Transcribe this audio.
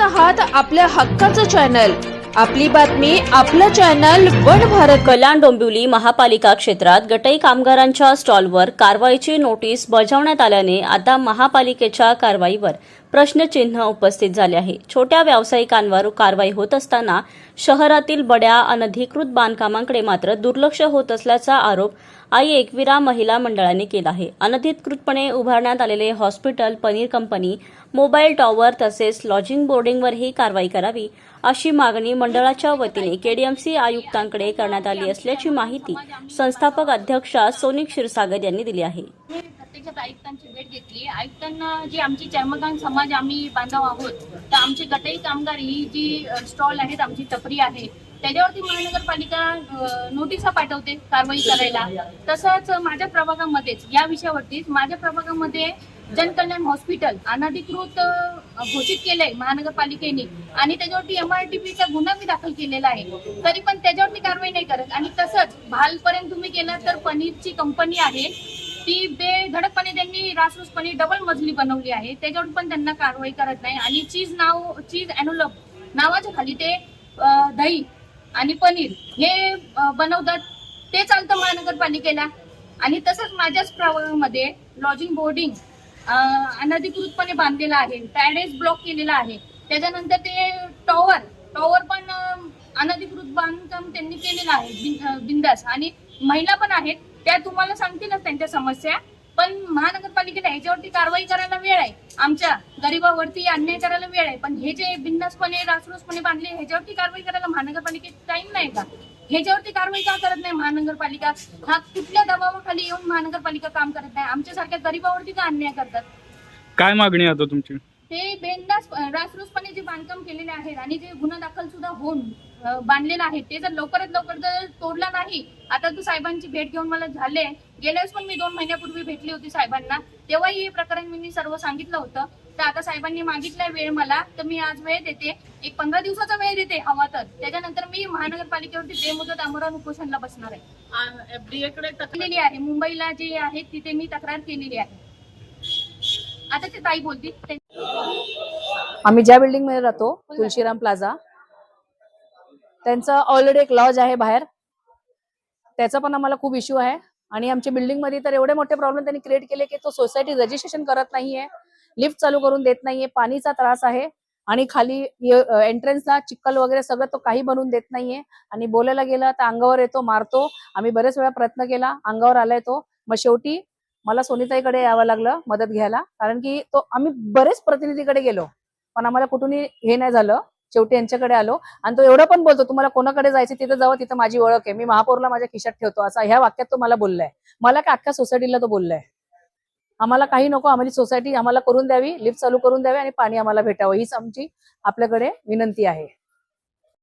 आहात आपल्या हक्काचं चॅनल, आपली बातमी आपलं चॅनल वन भारत। कल्याण डोंबिवली महापालिका क्षेत्रात गटई कामगारांच्या स्टॉलवर कारवाईची नोटीस बजावण्यात आल्याने आता महापालिकेच्या कारवाईवर प्रश्नचिन्ह उपस्थित झाले आहे। छोट्या व्यावसायिकांवर कारवाई होत असताना शहरातील बड्या अनधिकृत बांधकामांकडे मात्र दुर्लक्ष होत असल्याचा आरोप आई एकविरा महिला मंडळाने केला आहे। अनधिकृतपणे उभारण्यात आलेले hospital, paneer company, mobile tower तसेच लॉजिंग बोर्डिंगवरही कारवाई करावी अशी मागणी मंडळाच्या वतीने केडीएमसी आयुक्तांकडे करण्यात आली असल्याची माहिती संस्थापक अध्यक्षा सोनिक क्षीरसागर यांनी दिली आहे। प्रत्यक्षात आयुक्तांची भेट घेतली। आयुक्तांना जी आमची चर्मकाम समाज आम्ही बांधव आहोत, तर आमची गटई कामगार ही जी स्टॉल आहेत, आमची टपरी आहे, त्याच्यावरती महानगरपालिका नोटिसा पाठवते कारवाई करायला। तसंच माझ्या प्रभागामध्येच या विषयावरतीच माझ्या प्रभागामध्ये जनकल्याण हॉस्पिटल अनधिकृत घोषित केलंय महानगरपालिकेने आणि त्याच्यावरती MRTPचा गुन्हा मी दाखल केलेला आहे, तरी पण त्याच्यावरती कारवाई नाही करत। आणि तसंच भालपर्यंत तुम्ही गेलात तर पनीरची कंपनी आहे, ती बेधडकपणे त्यांनी रासरूसपणे डबल मजली बनवली आहे, त्याच्यावर पण त्यांना कारवाई करत नाही। आणि चीज एनोलप नावाच्या खाली ते दही आणि पनीर हे बनवतात, ते चालतं महानगरपालिकेला। आणि तसंच माझ्याच प्रभागामध्ये लॉजिंग बोर्डिंग अनधिकृतपणे बांधलेला आहे, पॅडेज ब्लॉक केलेला आहे, त्याच्यानंतर ते टॉवर पण अनधिकृत बांधकाम त्यांनी केलेलं आहे बिंदास। आणि महिला पण आहेत, त्या तुम्हाला सांगतीलच त्यांच्या समस्या, पण महानगरपालिकेला ह्याच्यावरती कारवाई करायला वेळ आहे, आमच्या गरीबावरती अन्याय करायला वेळ आहे, पण हे जे बिंदासपणे रासरूसपणे बांधले ह्याच्यावरती कारवाई करायला महानगरपालिकेत टाइम नाही का? ह्याच्यावरती कारवाई का करत नाही महानगरपालिका? हा कुठल्या दबावाखाली येऊन महानगरपालिका काम करत नाही? आमच्यासारख्या गरीबावरती का अन्याय करतात? काय मागणी आता तुमची? ते बिंदास रासरूसपणे जे बांधकाम केलेले आहेत आणि जे गुन्हा दाखल सुद्धा होऊन बांधलेला आहे, ते जर लवकरात लवकर जर तोडला नाही, आता तू साहेबांची भेट घेऊन मला झाले, गेल्यावेळेस पण मी 2 महिन्यापूर्वी भेटली होती साहेबांना, तेव्हाही हे प्रकरण मी सर्व सांगितलं होतं। तर आता साहेबांनी मागितलाय वेळ मला, तर मी आज वेळ देते, एक 15 दिवसाचा वेळ देते हवा तर, त्याच्यानंतर मी महानगरपालिकेवरती बेमुदत आमरण उपोषणाला बसणार आहे। FDA-कडे तक्रार आहे, मुंबईला जे आहे तिथे मी तक्रार केलेली आहे। आता ते ताई बोलतील। आम्ही ज्या बिल्डिंग मध्ये राहतो, तुळशीराम प्लाझा, त्यांचं ऑलरेडी एक लॉज आहे बाहेर, त्याचा पण आम्हाला खूप इश्यू आहे। आणि आमच्या बिल्डिंग मध्ये तर एवढे मोठे प्रॉब्लेम त्यांनी क्रिएट केले की तो सोसायटी रजिस्ट्रेशन करत नाहीये, लिफ्ट चालू करून देत नाहीये, पाणीचा त्रास आहे, आणि खाली एंट्रन्सला चिखल वगैरे सगळं तो काही बनवून देत नाहीये। आणि बोलायला गेलं तर अंगावर येतो, मारतो। आम्ही बरेच वेळा प्रयत्न केला, अंगावर आलाय तो। मग शेवटी मला सोनीताईकडे यावं लागलं मदत घ्यायला, कारण की तो आम्ही बरेच प्रतिनिधीकडे गेलो, पण आम्हाला कुठूनही हे नाही झालं। शेवटी यांच्याकडे आलो, आणि तो एवढं पण बोलतो, तुम्हाला कोणाकडे जायचं तिथे जावं, तिथं माझी ओळख आहे, मी महापौरला माझ्या खिशात ठेवतो, असं ह्या वाक्यात तो मला बोललाय। मला काय अख्ख्या सोसायटीला तो बोललाय, आम्हाला काही नको, आम्हाला सोसायटी आम्हाला करून द्यावी, लिफ्ट चालू करून द्यावी आणि पाणी आम्हाला भेटावं, हीच आमची आपल्याकडे विनंती आहे।